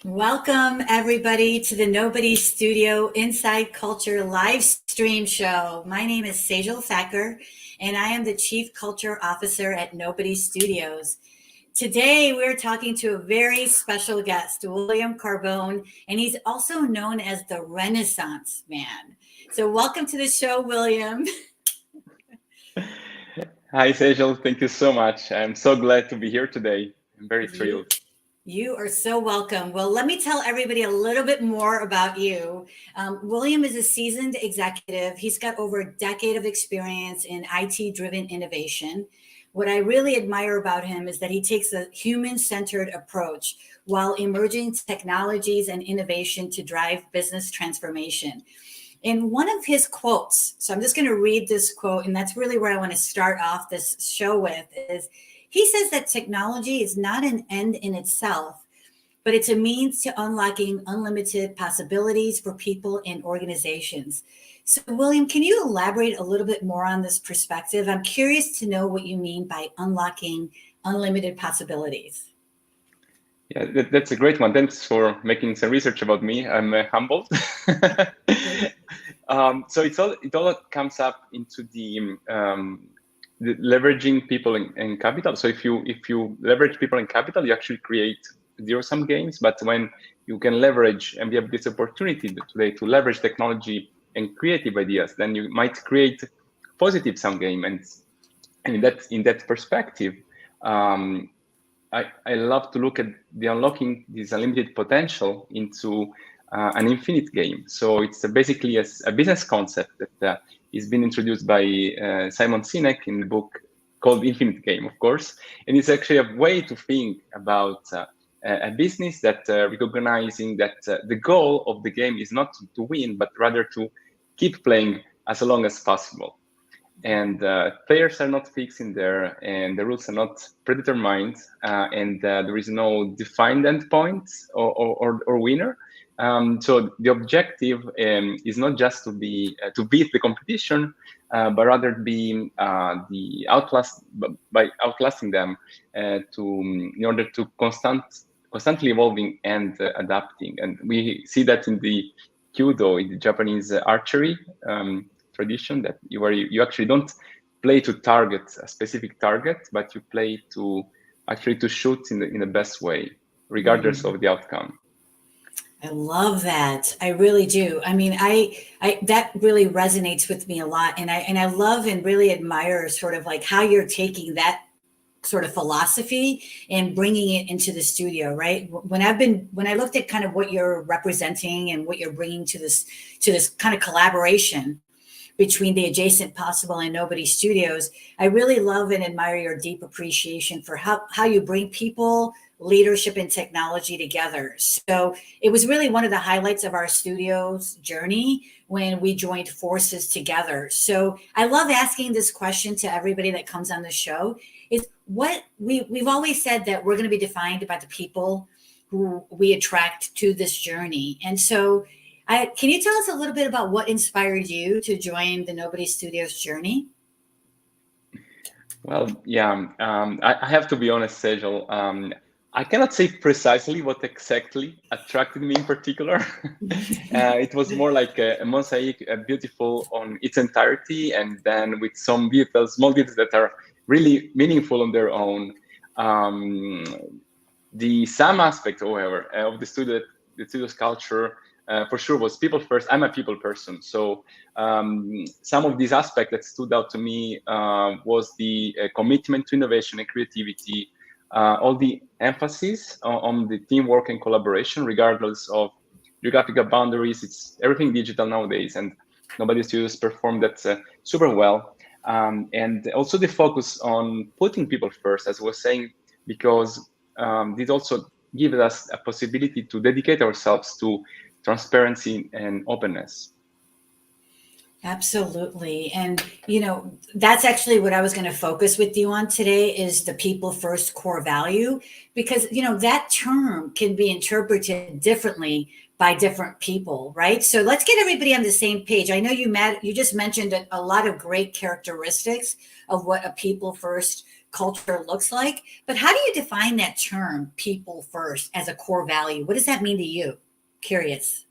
Welcome, everybody, to the Nobody Studio Inside Culture live stream show. My name is Sejal Thakkar, and I am the Chief Culture Officer at Nobody Studios. Today, we're talking to a very special guest, William Carbone, and he's also known as the Renaissance Man. So, welcome to the show, William. Hi, Sejal. Thank you so much. I'm so glad to be here today. I'm very You thrilled. You are so welcome. Well, let me tell everybody a little bit more about you. William is a seasoned executive. He's got over a decade of experience in IT-driven innovation. What I really admire about him is that he takes a human-centered approach while emerging technologies and innovation to drive business transformation. In one of his quotes, so I'm just going to read this quote, and that's really where I want to start off this show with, is he says that technology is not an end in itself, but it's a means to unlocking unlimited possibilities for people and organizations. So, William, can you elaborate a little bit more on this perspective? I'm curious to know what you mean by unlocking unlimited possibilities. Yeah, that's a great one. Thanks for making some research about me. I'm humbled. So it all comes up into the leveraging people and capital. So if you leverage people and capital, you actually create zero-sum games. But when you can leverage, and we have this opportunity today to leverage technology and creative ideas, then you might create positive sum game. And in that perspective, um, I love to look at the unlocking this unlimited potential into an infinite game. So it's basically a business concept that is being introduced by Simon Sinek in the book called Infinite Game, of course. And it's actually a way to think about a business that recognizing that the goal of the game is not to win, but rather to keep playing as long as possible. And players are not fixed in there, and the rules are not predetermined, and there is no defined endpoint or winner. So the objective is not just to beat the competition, but rather be the outlast by outlasting them in order to constantly evolving and adapting. And we see that in the Kyudo, in the Japanese archery tradition, that you actually don't play to target a specific target, but you play to actually to shoot in the best way, regardless of the outcome. I love that. I really do. I mean, I that really resonates with me a lot, and I love and really admire sort of like how you're taking that sort of philosophy and bringing it into the studio, right? When I looked at kind of what you're representing and what you're bringing to this kind of collaboration between the Adjacent Possible and Nobody Studios, I really love and admire your deep appreciation for how you bring people, leadership, and technology together. So it was really one of the highlights of our studio's journey when we joined forces together. So I love asking this question to everybody that comes on the show is what we've always said that we're going to be defined by the people who we attract to this journey. And so can you tell us a little bit about what inspired you to join the Nobody Studios journey? Well, yeah, I have to be honest, Sejal. I cannot say precisely what exactly attracted me in particular. It was more like a mosaic, beautiful on its entirety, and then with some details, small details that are really meaningful on their own. Um, some aspect, however, of the studio's culture, for sure was people first. I'm a people person, so some of these aspects that stood out to me was the commitment to innovation and creativity, all the emphasis on the teamwork and collaboration, regardless of geographical boundaries. It's everything digital nowadays, and Nobody Studios performed that super well. And also the focus on putting people first, as I was saying, because this also gives us a possibility to dedicate ourselves to transparency and openness. Absolutely. And, that's actually what I was going to focus with you on today is the people first core value, because, that term can be interpreted differently by different people, right? So let's get everybody on the same page. I know you just mentioned a lot of great characteristics of what a people first culture looks like. But how do you define that term, people first, as a core value? What does that mean to you? Curious.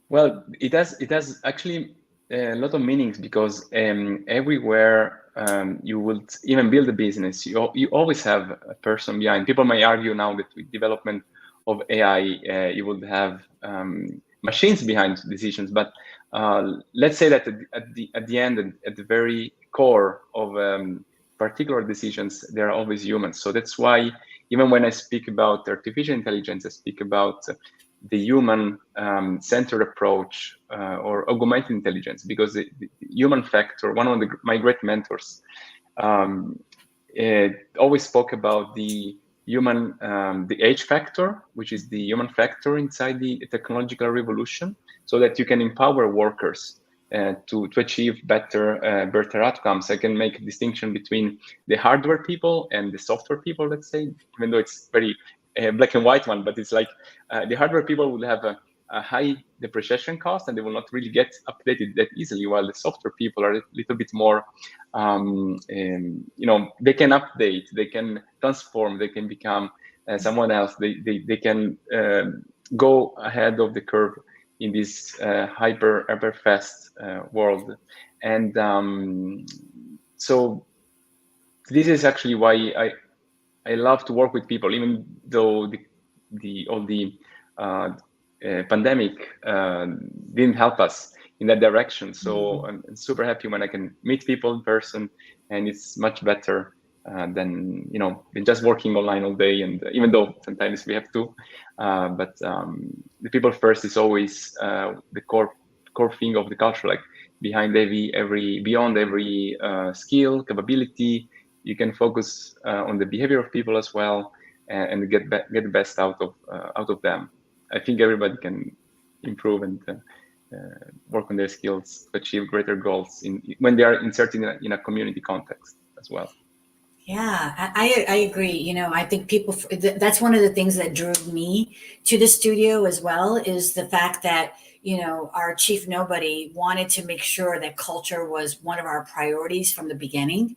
Well, it has actually a lot of meanings, because everywhere you will even build a business, you always have a person behind. People may argue now that with development of AI, you would have machines behind decisions, but let's say that at the end, at the very core of particular decisions, there are always humans. So that's why even when I speak about artificial intelligence, I speak about the human centered approach, or augmented intelligence, because the human factor, one of my great mentors always spoke about the human, the H factor, which is the human factor inside the technological revolution, so that you can empower workers to achieve better outcomes. I can make a distinction between the hardware people and the software people, let's say, even though it's very black and white one, but it's like the hardware people will have a high depreciation cost, and they will not really get updated that easily, while the software people are a little bit more, they can update, they can transform, they can become someone else. They can go ahead of the curve in this hyper fast world. And so this is actually why I love to work with people, even though all the pandemic didn't help us in that direction. So I'm super happy when I can meet people in person, and it's much better than just working online all day. And even though sometimes we have to, but the people first is always the core thing of the culture. Like beyond every skill, capability, you can focus on the behavior of people as well, and get the best out of them. I think everybody can improve and work on their skills to achieve greater goals when they are inserted in a community context as well. Yeah, I agree. I think that's one of the things that drew me to the studio as well, is the fact that, our chief nobody wanted to make sure that culture was one of our priorities from the beginning.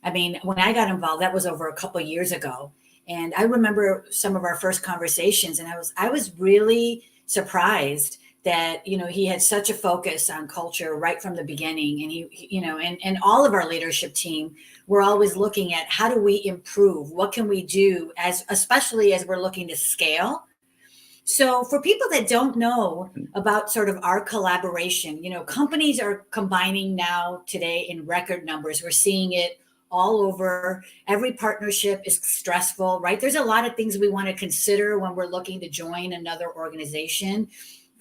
I mean, when I got involved, that was over a couple of years ago. And I remember some of our first conversations, and I was really surprised that, he had such a focus on culture right from the beginning. And and all of our leadership team, we're always looking at how do we improve? What can we do, especially as we're looking to scale? So for people that don't know about sort of our collaboration, companies are combining now today in record numbers. We're seeing it all over. Every partnership is stressful, right? There's a lot of things we want to consider when we're looking to join another organization.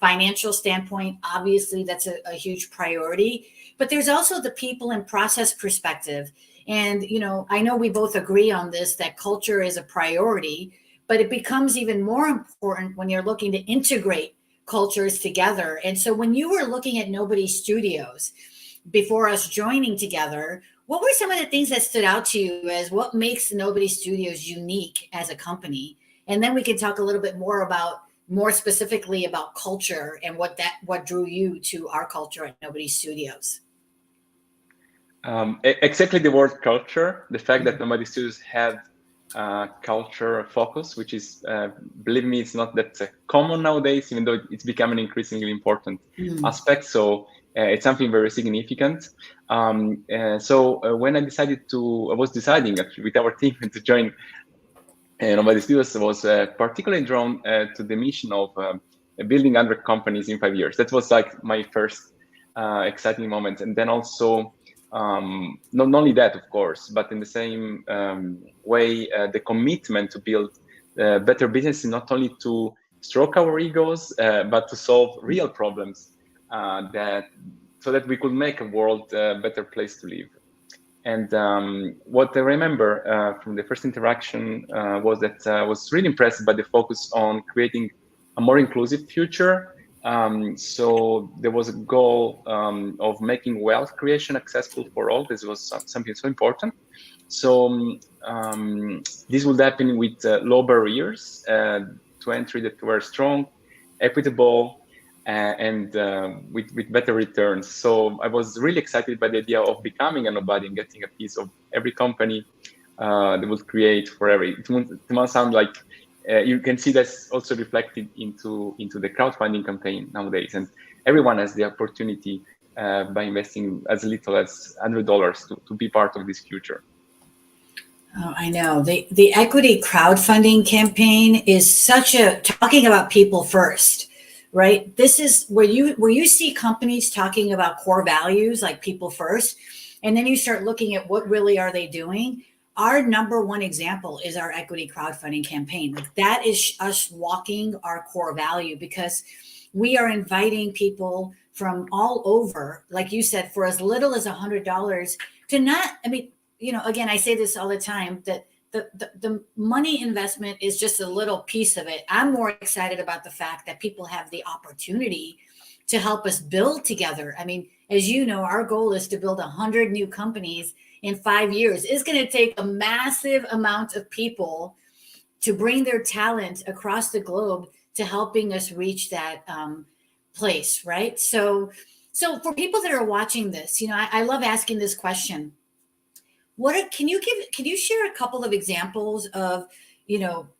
Financial standpoint, obviously, that's a huge priority. But there's also the people and process perspective. And, I know we both agree on this, that culture is a priority, but it becomes even more important when you're looking to integrate cultures together. And so when you were looking at Nobody Studios before us joining together, what were some of the things that stood out to you as what makes Nobody Studios unique as a company? And then we can talk a little bit more specifically about culture and what drew you to our culture at Nobody Studios. Exactly the word culture, the fact that Nobody Studios had culture focus, which is, believe me, it's not that common nowadays, even though it's becoming an increasingly important aspect. So it's something very significant. So when I was deciding actually with our team to join Nobody Studios, was particularly drawn to the mission of building 100 companies in 5 years. That was like my first exciting moment. And then also, not only that, of course, but in the same way, the commitment to build better business, not only to stroke our egos, but to solve real problems so that we could make a world a better place to live. And what I remember from the first interaction was that I was really impressed by the focus on creating a more inclusive future. So there was a goal of making wealth creation accessible for all. This was something so important. So this would happen with low barriers to entry that were strong, equitable, and with better returns. So I was really excited by the idea of becoming a nobody and getting a piece of every company that would create forever. It must sound like you can see that's also reflected into the crowdfunding campaign nowadays, and everyone has the opportunity by investing as little as $100 to be part of this future. Oh, I know. The equity crowdfunding campaign is such a talking about people first, right? This is where you see companies talking about core values like people first, and then you start looking at what really are they doing. Our number one example is our equity crowdfunding campaign. Like that is us walking our core value, because we are inviting people from all over, like you said, for as little as $100 to not, I mean, again, I say this all the time, that the money investment is just a little piece of it. I'm more excited about the fact that people have the opportunity to help us build together. I mean, as you know, our goal is to build 100 new companies in 5 years. It's going to take a massive amount of people to bring their talent across the globe to helping us reach that place, right? So for people that are watching this, I love asking this question. Can you share a couple of examples of,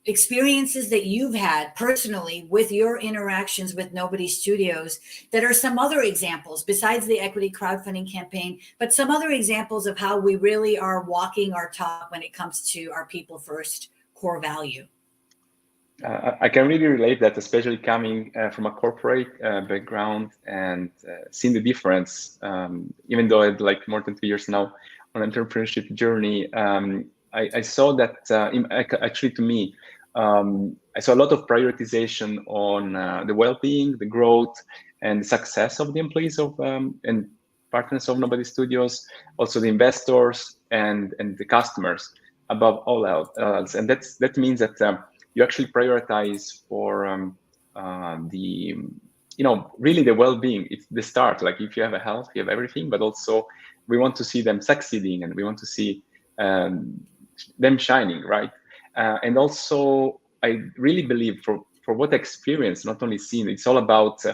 experiences that you've had personally with your interactions with Nobody Studios that are some other examples besides the equity crowdfunding campaign, but some other examples of how we really are walking our talk when it comes to our people first core value? I can really relate that, especially coming from a corporate background and seeing the difference, even though I had like more than 2 years now on entrepreneurship journey. I saw that actually to me, I saw a lot of prioritization on the well-being, the growth, and success of the employees of and partners of Nobody Studios, also the investors and the customers above all else. And that means that you actually prioritize for really the well-being. It's the start. Like if you have a health, you have everything, but also we want to see them succeeding and we want to see them shining, right? And also, I really believe for what I experienced, not only seen, it's all about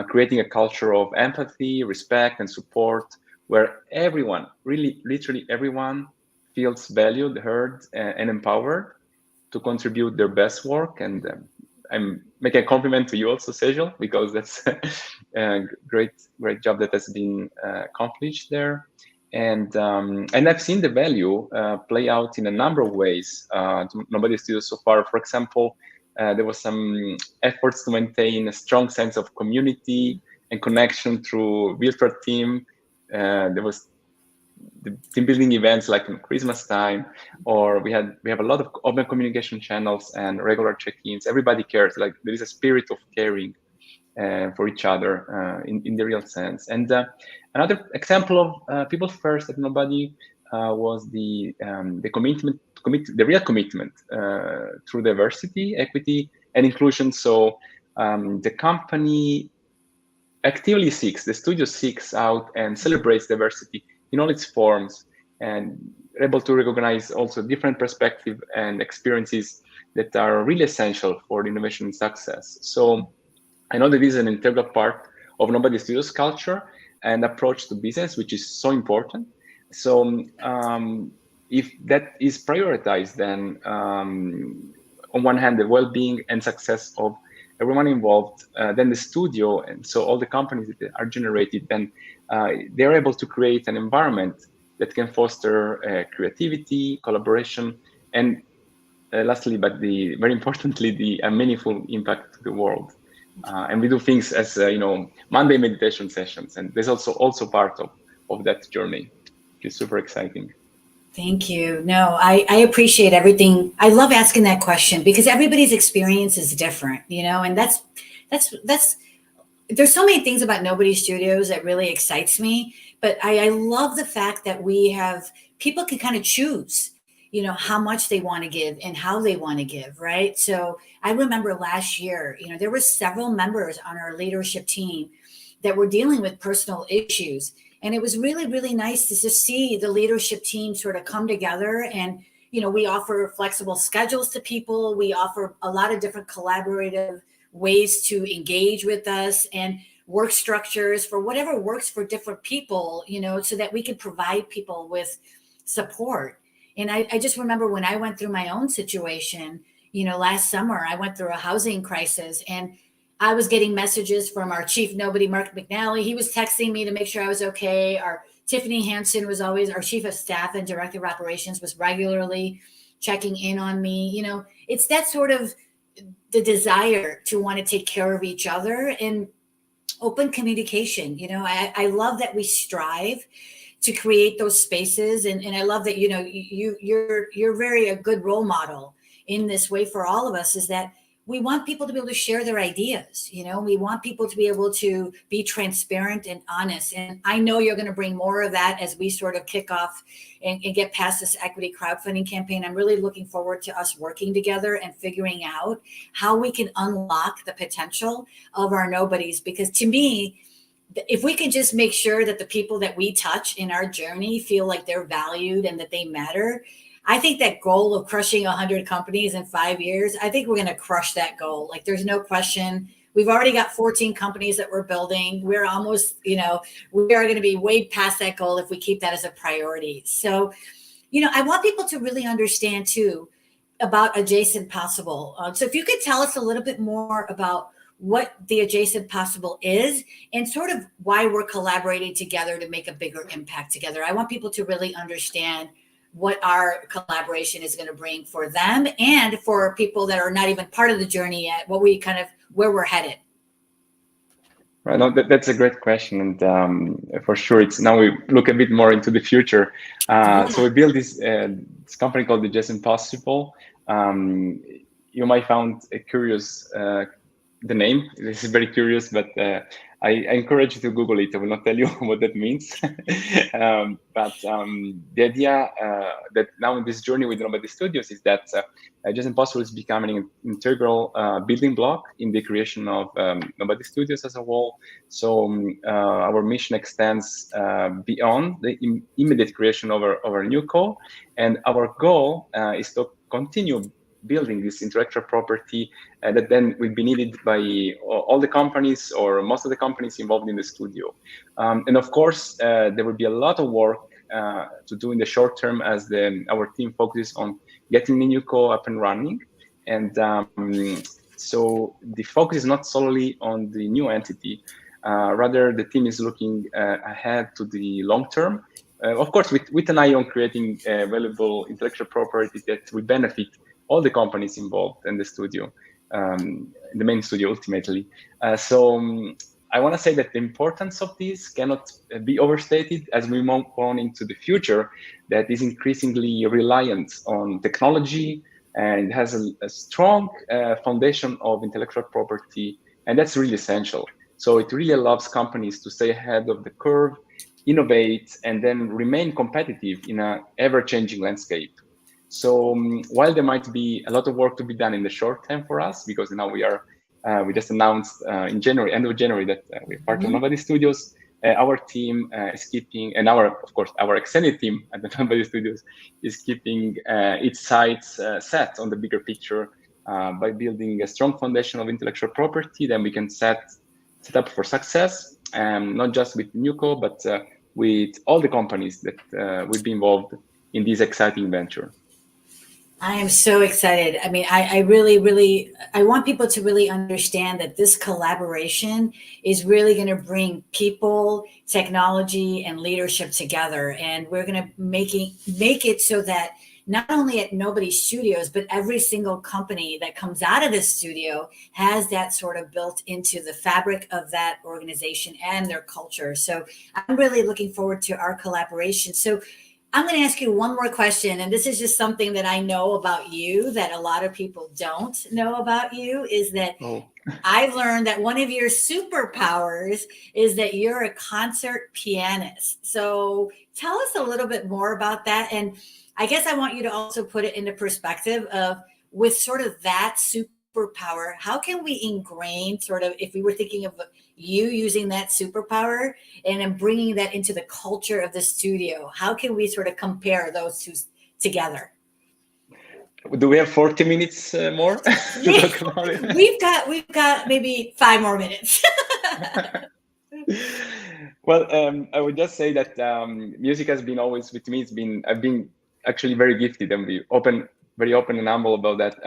creating a culture of empathy, respect, and support, where everyone, really, literally everyone, feels valued, heard, and empowered to contribute their best work. And I'm making a compliment to you also, Sejal, because that's a great job that has been accomplished there. And I've seen the value play out in a number of ways. Nobody Studios so far, for example, there was some efforts to maintain a strong sense of community and connection through virtual team. There was the team building events like in Christmas time, or we have a lot of open communication channels and regular check-ins. Everybody cares. Like there is a spirit of caring for each other in the real sense. And another example of people first at Nobody was the real commitment through diversity, equity, and inclusion. So the company actively the studio seeks out and celebrates diversity in all its forms, and able to recognize also different perspectives and experiences that are really essential for the innovation success. So I know that this is an integral part of Nobody Studios culture and approach to business, which is so important. So if that is prioritized, then on one hand, the well-being and success of everyone involved, then the studio, and so all the companies that are generated, then they're able to create an environment that can foster creativity, collaboration, and lastly, but very importantly, the meaningful impact to the world. And we do things as Monday meditation sessions, and there's also part of that journey, which is super exciting. Thank you. No, I appreciate everything. I love asking that question because everybody's experience is different, and that's there's so many things about Nobody Studios that really excites me, but I love the fact that people can kind of choose, how much they want to give and how they want to give, right? So I remember last year, there were several members on our leadership team that were dealing with personal issues. And it was really, really nice to just see the leadership team sort of come together. And, we offer flexible schedules to people. We offer a lot of different collaborative ways to engage with us and work structures for whatever works for different people, so that we can provide people with support. And I just remember when I went through my own situation, last summer, I went through a housing crisis, and I was getting messages from our chief nobody, Mark McNally. He was texting me to make sure I was okay. Our Tiffany Hansen was always our chief of staff and director of operations, was regularly checking in on me. It's that sort of the desire to want to take care of each other and open communication. I love that we strive to create those spaces. And I love that, you're very a good role model in this way for all of us, is that we want people to be able to share their ideas. We want people to be able to be transparent and honest. And I know you're going to bring more of that as we sort of kick off and get past this equity crowdfunding campaign. I'm really looking forward to us working together and figuring out how we can unlock the potential of our nobodies. Because to me, if we can just make sure that the people that we touch in our journey feel like they're valued and that they matter, I think that goal of crushing 100 companies in 5 years, I think we're going to crush that goal. Like, there's no question. We've already got 14 companies that we're building. We're almost, we are going to be way past that goal if we keep that as a priority. So, I want people to really understand too about Adjacent Possible. So if you could tell us a little bit more about what the Adjacent Possible is and sort of why we're collaborating together to make a bigger impact together. I want people to really understand what our collaboration is going to bring for them and for people that are not even part of the journey yet, where we're headed. Right. No, that's a great question. And for sure, it's now we look a bit more into the future. So we built this company called Adjacent Possible. You might find curious, the name. This is very curious, but I encourage you to Google it. I will not tell you what that means. But the idea that now in this journey with Nobody Studios is that Adjacent Possible is becoming an integral building block in the creation of Nobody Studios as a whole. So our mission extends beyond the immediate creation of our new co. And our goal is to continue building this intellectual property that then will be needed by all the companies or most of the companies involved in the studio. And of course, there will be a lot of work to do in the short term as our team focuses on getting the new co up and running. And so the focus is not solely on the new entity, rather the team is looking ahead to the long term. Of course, with an eye on creating valuable intellectual property that will benefit all the companies involved in the studio, the main studio ultimately. So I want to say that the importance of this cannot be overstated as we move on into the future that is increasingly reliant on technology and has a strong foundation of intellectual property, and that's really essential. So it really allows companies to stay ahead of the curve, innovate, and then remain competitive in an ever-changing landscape. So while there might be a lot of work to be done in the short term for us, because now we just announced in January, end of January, that we're part of Nobody Studios. Our team is keeping, and our extended team at the Nobody Studios is keeping its sights set on the bigger picture by building a strong foundation of intellectual property. Then we can set up for success, not just with Newco, but with all the companies that will be involved in this exciting venture. I am so excited. I mean, I really, I want people to really understand that this collaboration is really going to bring people, technology, and leadership together. And we're going to make it so that not only at Nobody Studios, but every single company that comes out of this studio has that sort of built into the fabric of that organization and their culture. So I'm really looking forward to our collaboration. So I'm going to ask you one more question, and this is just something that I know about you that a lot of people don't know about you, is that I've learned that one of your superpowers is that you're a concert pianist. So tell us a little bit more about that. And I guess I want you to also put it into perspective of, with sort of that superpower, how can we ingrain sort of, if we were thinking of you using that superpower and then bringing that into the culture of the studio, how can we sort of compare those two together? Do we have 40 minutes more to talk about it? We've got maybe 5 more minutes. Well, I would just say that music has been always with me. I've been actually very gifted and very open and humble about that.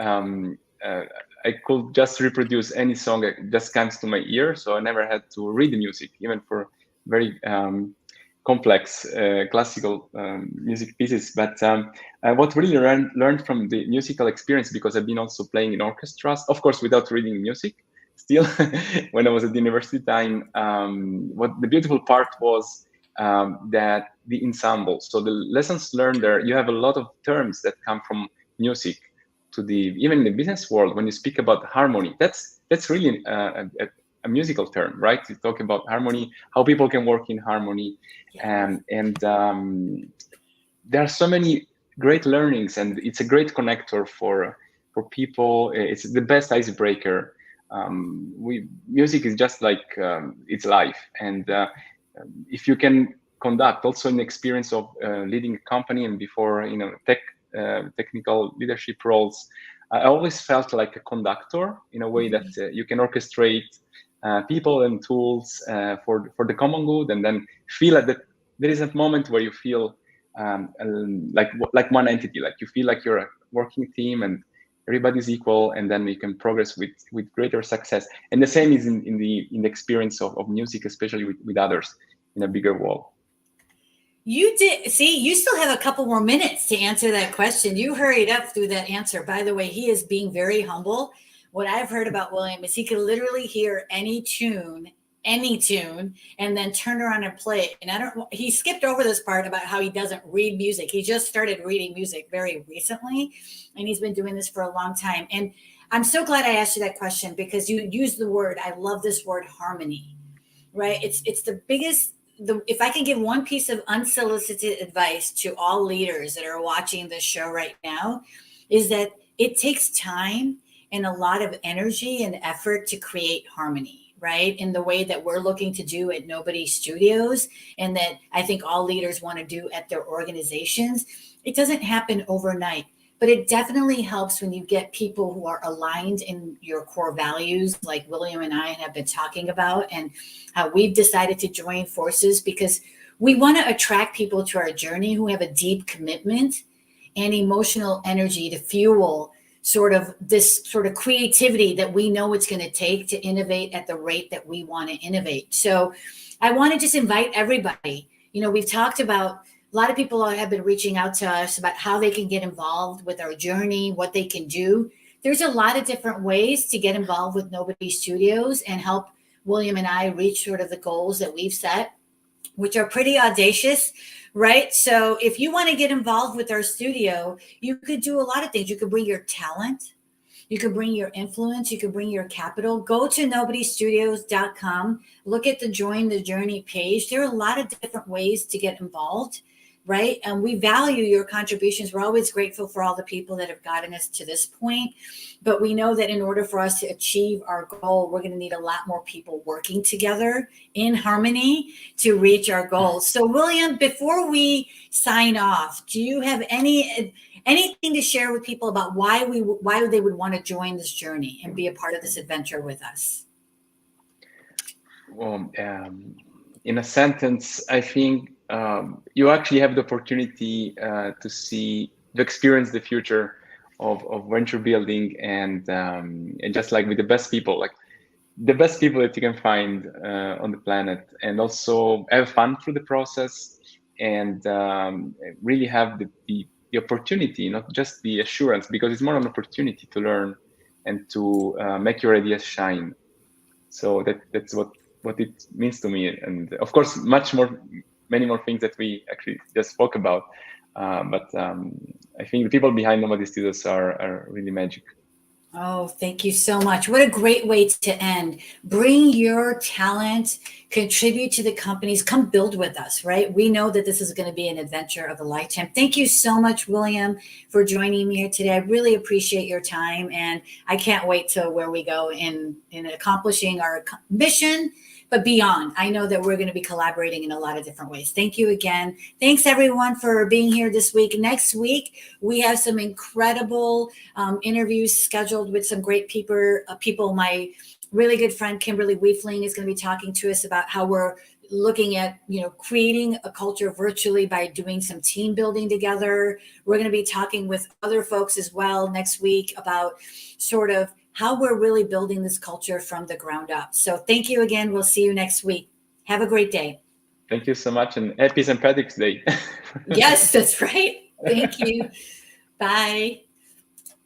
I could just reproduce any song that just comes to my ear, so I never had to read the music, even for very complex classical music pieces. But what really learned from the musical experience, because I've been also playing in orchestras, of course, without reading music. Still, when I was at the university time, what the beautiful part was that the ensemble. So the lessons learned there, you have a lot of terms that come from music to even in the business world. When you speak about harmony, that's really a musical term, right? You talk about harmony, how people can work in harmony, and there are so many great learnings, and it's a great connector for people. It's the best icebreaker. Music is just like it's life, and if you can conduct also an experience of leading a company and before technical leadership roles, I always felt like a conductor in a way that you can orchestrate people and tools for the common good, and then feel that there is a moment where you feel like one entity, like you feel like you're a working team and everybody's equal, and then we can progress with greater success. And the same is in the experience of music, especially with others in a bigger wall. You did see, you still have a couple more minutes to answer that question. You hurried up through that answer. By the way, he is being very humble. What I've heard about William is he can literally hear any tune, and then turn around and play it. And he skipped over this part about how he doesn't read music. He just started reading music very recently, and he's been doing this for a long time. And I'm so glad I asked you that question, because you used the word, I love this word, harmony, right? It's the biggest, if I can give one piece of unsolicited advice to all leaders that are watching this show right now, is that it takes time and a lot of energy and effort to create harmony, right? In the way that we're looking to do at Nobody Studios, and that I think all leaders want to do at their organizations. It doesn't happen overnight, but it definitely helps when you get people who are aligned in your core values, like William and I have been talking about, and how we've decided to join forces, because we want to attract people to our journey who have a deep commitment and emotional energy to fuel this sort of creativity that we know it's going to take to innovate at the rate that we want to innovate. So I want to just invite everybody. We've talked about, a lot of people have been reaching out to us about how they can get involved with our journey, what they can do. There's a lot of different ways to get involved with Nobody Studios and help William and I reach sort of the goals that we've set, which are pretty audacious, right? So if you want to get involved with our studio, you could do a lot of things. You could bring your talent, you could bring your influence, you could bring your capital. Go to nobodystudios.com, look at the Join the Journey page. There are a lot of different ways to get involved, right? And we value your contributions. We're always grateful for all the people that have gotten us to this point. But we know that in order for us to achieve our goal, we're going to need a lot more people working together in harmony to reach our goals. So, William, before we sign off, do you have anything to share with people about why they would want to join this journey and be a part of this adventure with us? Well, in a sentence, I think you actually have the opportunity to experience the future of venture building, and just like with the best people, like the best people that you can find on the planet, and also have fun through the process, and really have the opportunity, not just the assurance, because it's more an opportunity to learn and to make your ideas shine. So that's what it means to me, and of course many more things that we actually just spoke about. But I think the people behind Nobody Studios are really magic. Oh, thank you so much. What a great way to end. Bring your talent, contribute to the companies, come build with us, right? We know that this is going to be an adventure of a lifetime. Thank you so much, William, for joining me here today. I really appreciate your time, and I can't wait till where we go in accomplishing our mission but beyond. I know that we're going to be collaborating in a lot of different ways. Thank you again. Thanks everyone for being here this week. Next week, we have some incredible interviews scheduled with some great people. My really good friend, Kimberly Weefling, is going to be talking to us about how we're looking at, creating a culture virtually by doing some team building together. We're going to be talking with other folks as well next week about sort of how we're really building this culture from the ground up. So thank you again. We'll see you next week. Have a great day. Thank you so much, and happy St. Patrick's Day. Yes, that's right. Thank you. Bye.